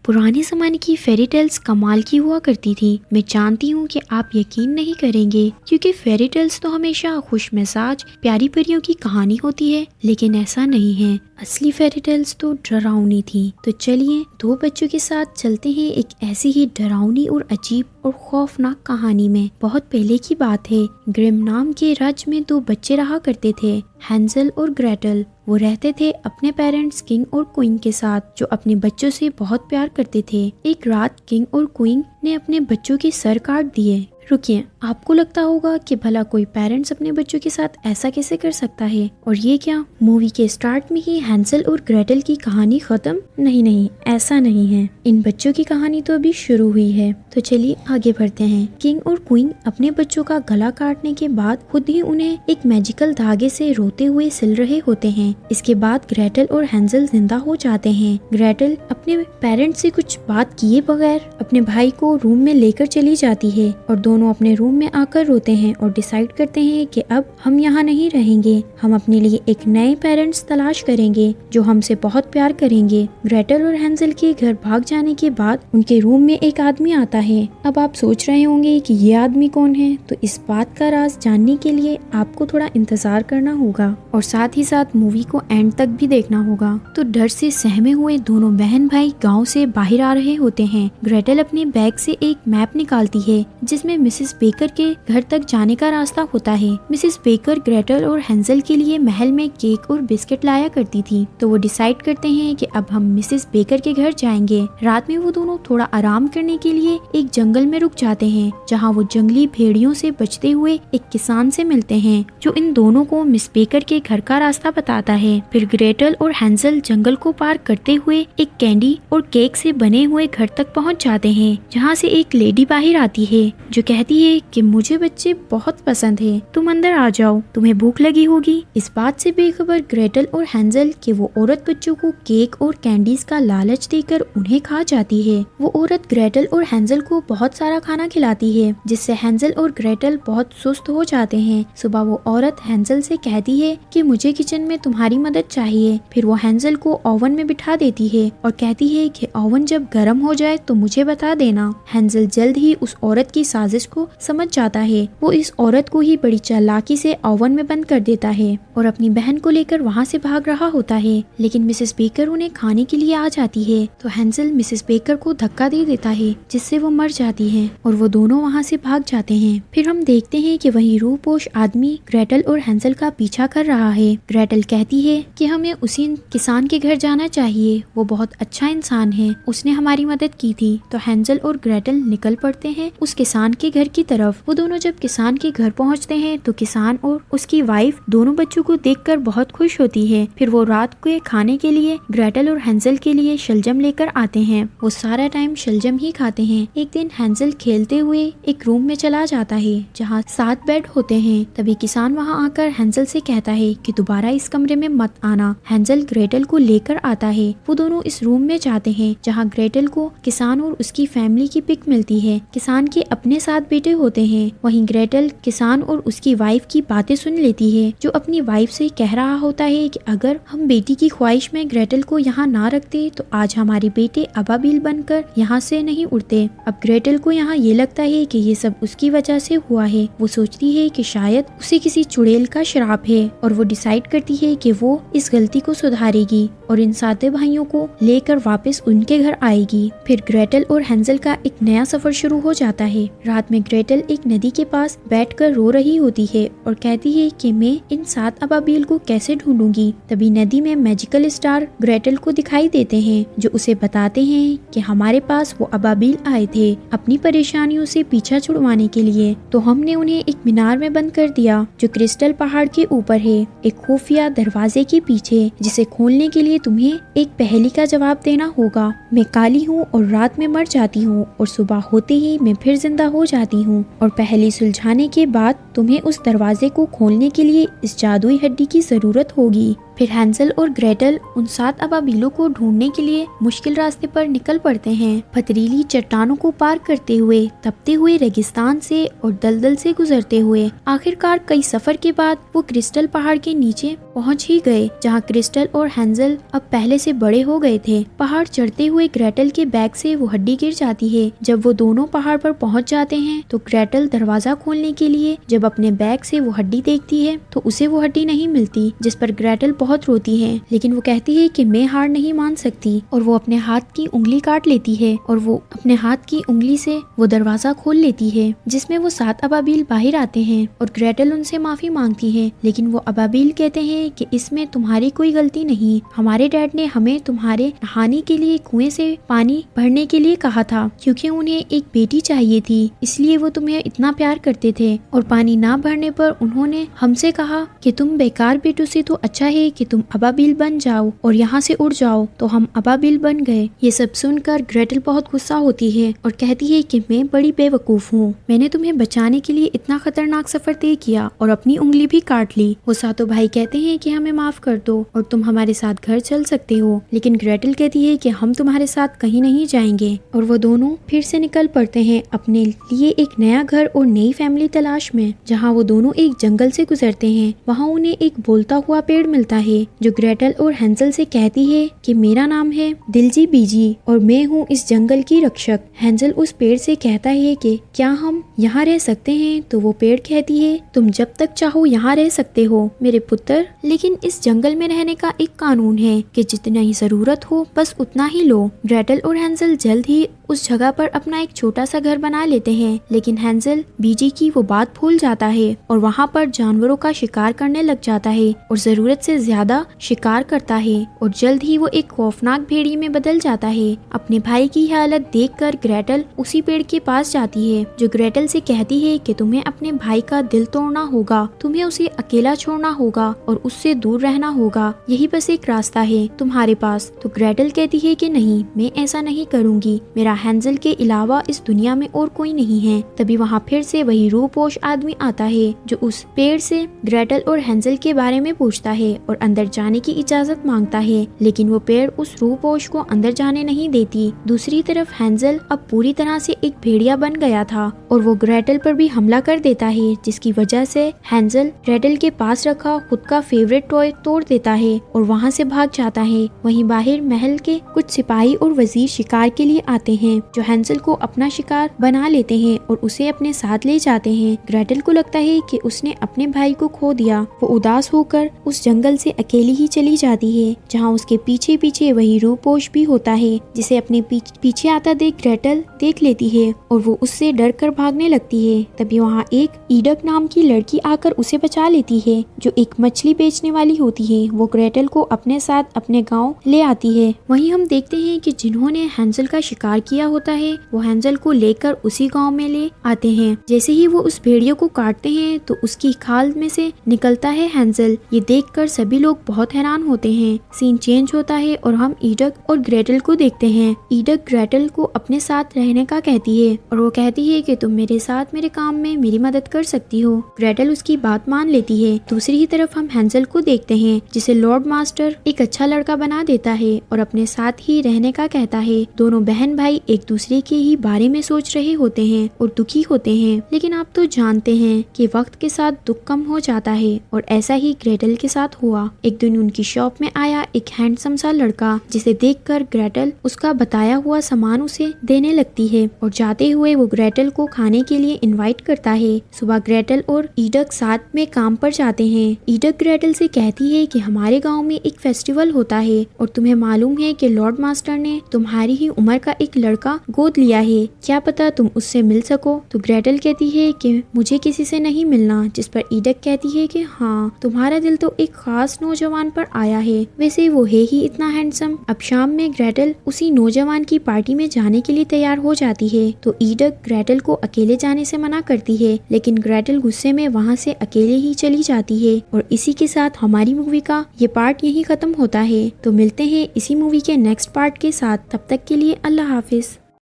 पुराने ज़माने की फेरी टेल्स कमाल की हुआ करती थी। मैं जानती हूँ कि आप यकीन नहीं करेंगे क्योंकि फेरी टेल्स तो हमेशा खुश मिजाज प्यारी परियों की कहानी होती है, लेकिन ऐसा नहीं है। असली फेरी टेल्स तो डरावनी थी। तो चलिए दो बच्चों के साथ चलते हैं एक ऐसी ही डरावनी और अजीब और खौफनाक कहानी में। बहुत पहले की बात है, ग्रिम नाम के राज्य में दो बच्चे रहा करते थे, हैंजल और ग्रेटल। वो रहते थे अपने पेरेंट्स किंग और क्वीन के साथ, जो अपने बच्चों से बहुत प्यार करते थे। एक रात किंग और क्वीन ने अपने बच्चों के सर काट दिए। रुकिए, आपको लगता होगा कि भला कोई पेरेंट्स अपने बच्चों के साथ ऐसा कैसे कर सकता है? और ये क्या मूवी के स्टार्ट में ही हैंसल और ग्रेटल की कहानी खत्म? नहीं, ऐसा नहीं है। इन बच्चों की कहानी तो अभी शुरू हुई है। तो चलिए आगे बढ़ते हैं। किंग और क्वीन अपने बच्चों का गला काटने के बाद खुद ही उन्हें एक मैजिकल धागे से रोते हुए सिल रहे होते हैं। इसके बाद ग्रेटल और हैंसल जिंदा हो जाते हैं। ग्रेटल अपने पेरेंट्स से कुछ बात किए बगैर अपने भाई को रूम में लेकर चली जाती है और दोनों अपने रूम में आकर रोते हैं और डिसाइड करते हैं कि अब हम यहाँ नहीं रहेंगे, हम अपने लिए एक नए पेरेंट्स तलाश करेंगे जो हमसे बहुत प्यार करेंगे। ग्रेटल और हैंसल के घर भाग जाने के बाद उनके रूम में एक आदमी आता है। अब आप सोच रहे होंगे कि ये आदमी कौन है, तो इस बात का राज जानने के लिए आपको थोड़ा इंतजार करना होगा और साथ ही साथ मूवी को एंड तक भी देखना होगा। तो डर से सहमे हुए दोनों बहन भाई गाँव से बाहर आ रहे होते हैं। ग्रेटल अपने बैग से एक मैप निकालती है जिसमें मिसेस बेकर के घर तक जाने का रास्ता होता है। मिसेस बेकर ग्रेटल और हैंसल के लिए महल में केक और बिस्किट लाया करती थी, तो वो डिसाइड करते हैं कि अब हम मिसेस बेकर के घर जाएंगे। रात में वो दोनों थोड़ा आराम करने के लिए एक जंगल में रुक जाते हैं, जहाँ वो जंगली भेड़ियों से बचते हुए एक किसान से मिलते हैं जो इन दोनों को मिस बेकर के घर का रास्ता बताता है। फिर ग्रेटल और हैंसल जंगल को पार करते हुए एक कैंडी और केक से बने हुए घर तक पहुँच जाते हैं, जहाँ से एक लेडी बाहर आती है जो कहती है कि मुझे बच्चे बहुत पसंद है, तुम अंदर आ जाओ, तुम्हें भूख लगी होगी। इस बात से बेखबर ग्रेटल और हैंसल कि वो औरत बच्चों को केक और कैंडीज का लालच देकर उन्हें खा जाती है। वो औरत ग्रेटल और हैंसल को बहुत सारा खाना खिलाती है, जिससे हैंसल और ग्रेटल बहुत सुस्त हो जाते हैं। सुबह वो औरत हैंसल से कहती है कि मुझे किचन में तुम्हारी मदद चाहिए। फिर वो हैंसल को ओवन में बिठा देती है और कहती है कि ओवन जब गर्म हो जाए तो मुझे बता देना। हैंसल जल्द ही उस औरत की साजिश को समझ जाता है। वो इस औरत को ही बड़ी चालाकी से ओवन में बंद कर देता है और अपनी बहन को लेकर वहाँ से भाग रहा होता है, लेकिन मिसेस बेकर उन्हें खाने के लिए आ जाती है। तो हैंसल मिसेस बेकर को धक्का दे देता है, जिससे वो मर जाती है और वो दोनों वहाँ से भाग जाते हैं। फिर हम देखते हैं कि वही रूपोश आदमी ग्रेटल और हैंसल का पीछा कर रहा है। ग्रेटल कहती है कि हमें उसी किसान के घर जाना चाहिए, वो बहुत अच्छा इंसान है, उसने हमारी मदद की थी। तो हैंसल और ग्रेटल निकल पड़ते हैं उस किसान के घर की तरफ। वो दोनों जब किसान के घर पहुंचते हैं तो किसान और उसकी वाइफ दोनों बच्चों को देखकर बहुत खुश होती है। फिर वो रात के खाने के लिए ग्रेटल और हैंसल के लिए शलजम लेकर आते हैं। वो सारा टाइम शलजम ही खाते हैं। एक दिन हैंसल खेलते हुए एक रूम में चला जाता है जहाँ 7 बेड होते हैं। तभी किसान वहाँ आकर हैंसल से कहता है कि दोबारा इस कमरे में मत आना। हैंसल ग्रेटल को लेकर आता है। वो दोनों इस रूम में जाते हैं जहाँ ग्रेटल को किसान और उसकी फैमिली की पिक मिलती है। किसान के अपने 7 बेटे होते हैं। वहीं ग्रेटल किसान और उसकी वाइफ की बातें सुन लेती है, जो अपनी वाइफ से कह रहा होता है कि अगर हम बेटी की ख्वाहिश में ग्रेटल को यहाँ ना रखते तो आज हमारे बेटे अबाबिल बनकर यहाँ से नहीं उड़ते। अब ग्रेटल को यहाँ ये लगता है कि ये सब उसकी वजह से हुआ है। वो सोचती है कि शायद उसे किसी चुड़ैल का श्राप है और वो डिसाइड करती है कि वो इस गलती को सुधारेगी और इन 7 भाइयों को लेकर वापस उनके घर आएगी। फिर ग्रेटल और हैंसल का एक नया सफर शुरू हो जाता है। रात में ग्रेटल एक नदी के पास बैठकर रो रही होती है और कहती है कि मैं इन 7 अबाबिल को कैसे ढूंढूंगी। तभी नदी में मैजिकल स्टार ग्रेटल को दिखाई देते हैं, जो उसे बताते हैं कि हमारे पास वो अबाबिल आए थे अपनी परेशानियों से पीछा छुड़वाने के लिए, तो हमने उन्हें एक मीनार में बंद कर दिया जो क्रिस्टल पहाड़ के ऊपर है, एक खुफिया दरवाजे के पीछे, जिसे खोलने के लिए तुम्हें एक पहेली का जवाब देना होगा। मैं काली हूँ और रात में मर जाती हूँ और सुबह होते ही मैं फिर जिंदा हो जाती हूँ और पहेली सुलझाने के बाद तुम्हें उस दरवाजे को खोलने के लिए इस जादुई हड्डी की जरूरत होगी। फिर हैंजल और ग्रेटल उन 7 अबाबिलों को ढूंढने के लिए मुश्किल रास्ते पर निकल पड़ते हैं, पथरीली चट्टानों को पार करते हुए, तपते हुए रेगिस्तान से और दलदल से गुजरते हुए। आखिरकार कई सफर के बाद वो क्रिस्टल पहाड़ के नीचे पहुंच ही गए, जहां क्रिस्टल और हैंजल अब पहले से बड़े हो गए थे। पहाड़ चढ़ते हुए ग्रेटल के बैग से वो हड्डी गिर जाती है। जब वो दोनों पहाड़ पर पहुंच जाते हैं तो ग्रेटल दरवाजा खोलने के लिए जब अपने बैग से वो हड्डी देखती है तो उसे वो हड्डी नहीं मिलती, जिस पर ग्रेटल बहुत रोती है। लेकिन वो कहती है कि मैं हार नहीं मान सकती, और वो अपने हाथ की उंगली काट लेती है और वो अपने हाथ की उंगली से वो दरवाजा खोल लेती है, जिसमें वो 7 अबाबिल बाहर आते हैं और ग्रेटल उनसे माफी मांगती है। लेकिन वो अबाबिल कहते हैं कि इसमें तुम्हारी कोई गलती नहीं, हमारे डैड ने हमें तुम्हारे नहाने के लिए कुएं से पानी भरने के लिए कहा था, क्योंकि उन्हें एक बेटी चाहिए थी, इसलिए वो तुम्हें इतना प्यार करते थे। और पानी ना भरने पर उन्होंने हमसे कहा कि तुम बेकार बेटों से तो अच्छा है कि तुम अबाबिल बन जाओ और यहाँ से उड़ जाओ। तो हम अबाबिल बन गए। ये सब सुनकर ग्रेटल बहुत गुस्सा होती है और कहती है कि मैं बड़ी बेवकूफ हूँ, मैंने तुम्हें बचाने के लिए इतना खतरनाक सफर तय किया और अपनी उंगली भी काट ली। वो सातों भाई कहते हैं कि हमें माफ कर दो और तुम हमारे साथ घर चल सकते हो, लेकिन ग्रेटल कहती है कि हम तुम्हारे साथ कहीं नहीं जाएंगे। और वो दोनों फिर से निकल पड़ते हैं अपने लिए एक नया घर और नई फैमिली तलाश में। जहाँ वो दोनों एक जंगल से गुजरते हैं, वहाँ उन्हें एक बोलता हुआ पेड़ मिलता है जो ग्रेटल और हैंजल से कहती है कि मेरा नाम है दिलजी बीजी और मैं हूँ इस जंगल की रक्षक। हैंजल उस पेड़ से कहता है कि क्या हम यहाँ रह सकते हैं? तो वो पेड़ कहती है तुम जब तक चाहो यहाँ रह सकते हो मेरे पुत्र, लेकिन इस जंगल में रहने का एक कानून है कि जितना ही जरूरत हो बस उतना ही लो। ग्रेटल और हैंजल जल्द ही उस जगह पर अपना एक छोटा सा घर बना लेते हैं, लेकिन हैंजल बीजी की वो बात भूल जाता है और वहाँ पर जानवरों का शिकार करने लग जाता है और जरूरत से ज्यादा शिकार करता है और जल्द ही वो एक खौफनाक भेड़िए में बदल जाता है। अपने भाई की हालत देखकर ग्रेटल उसी पेड़ के पास जाती है जो ग्रेटल से कहती है कि तुम्हें अपने भाई का दिल तोड़ना होगा, तुम्हें उसे अकेला छोड़ना होगा और उससे दूर रहना होगा, यही बस एक रास्ता है तुम्हारे पास। तो ग्रेटल कहती है कि नहीं, मैं ऐसा नहीं करूँगी, मेरा हैंजल के अलावा इस दुनिया में और कोई नहीं है। तभी वहाँ फिर से वही रूपोश आदमी आता है जो उस पेड़ से ग्रेटल और हैंजल के बारे में पूछता है और अंदर जाने की इजाजत मांगता है, लेकिन वो पेड़ उस रूपोश को अंदर जाने नहीं देती। दूसरी तरफ हैंजल अब पूरी तरह से एक भेड़िया बन गया था और वो ग्रेटल पर भी हमला कर देता है, जिसकी वजह से हैंजल ग्रेटल के पास रखा खुद का फेवरेट टॉय तोड़ देता है और वहाँ से भाग जाता है। वहीं बाहर महल के कुछ सिपाही और वजीर शिकार के लिए आते हैं जो हैंजल को अपना शिकार बना लेते हैं और उसे अपने साथ ले जाते हैं। ग्रेटल को लगता है कि उसने अपने भाई को खो दिया। वो उदास होकर उस जंगल से अकेली ही चली जाती है, जहाँ उसके पीछे पीछे वही रूपोश भी होता है, जिसे अपने पीछे आता देख ग्रेटल देख लेती है और वो उससे डर कर भागने लगती है। तभी वहाँ एक ईडक नाम की लड़की आकर उसे बचा लेती है जो एक मछली बेचने वाली होती है। वो ग्रेटल को अपने साथ अपने गाँव ले आती है। वहीं हम देखते हैं कि जिन्होंने हैंजल का शिकार किया होता है वो हैंजल को लेकर उसी गांव में ले आते हैं। जैसे ही वो उस भेड़िए को काटते हैं तो उसकी खाल में से निकलता है हैंजल। ये देखकर सभी लोग बहुत हैरान होते हैं। सीन चेंज होता है और हम ईडक और ग्रेटल को देखते हैं। ईडक ग्रेटल को अपने साथ रहने का कहती है और वो कहती है कि तुम मेरे साथ मेरे काम में मेरी मदद कर सकती हो। ग्रेटल उसकी बात मान लेती है। दूसरी ही तरफ हम हैंजल को देखते हैं जिसे लॉर्ड मास्टर एक अच्छा लड़का बना देता है और अपने साथ ही रहने का कहता है। दोनों बहन भाई एक दूसरे के ही बारे में सोच रहे होते हैं और दुखी होते हैं, लेकिन आप तो जानते हैं कि वक्त के साथ दुख कम हो जाता है और ऐसा ही ग्रेटल के साथ हुआ। एक दिन उनकी शॉप में आया एक हैंडसम सा लड़का, जिसे देखकर ग्रेटल उसका बताया हुआ सामान उसे देने लगती है और जाते हुए वो ग्रेटल को खाने के लिए इनवाइट करता है। सुबह ग्रेटल और ईडक साथ में काम पर जाते हैं। ईडक ग्रेटल से कहती है कि हमारे गाँव में एक फेस्टिवल होता है और तुम्हें मालूम है कि लॉर्ड मास्टर ने तुम्हारी ही उम्र का एक लड़का गोद लिया है, क्या पता तुम उससे मिल सको। तो ग्रेटल कहती है कि मुझे किसी से नहीं मिलना, जिस पर ईडक कहती है कि हाँ, तुम्हारा दिल तो एक खास नौजवान पर आया है, वैसे वो है ही इतना हैंडसम। अब शाम में ग्रेटल उसी नौजवान की पार्टी में जाने के लिए तैयार हो जाती है। तो ईडक ग्रेटल को अकेले जाने से मना करती है, लेकिन ग्रेटल गुस्से में वहाँ से अकेले ही चली जाती है। और इसी के साथ हमारी मूवी का ये पार्ट यही खत्म होता है। तो मिलते हैं इसी मूवी के नेक्स्ट पार्ट के साथ, तब तक के लिए अल्लाह हाफिज।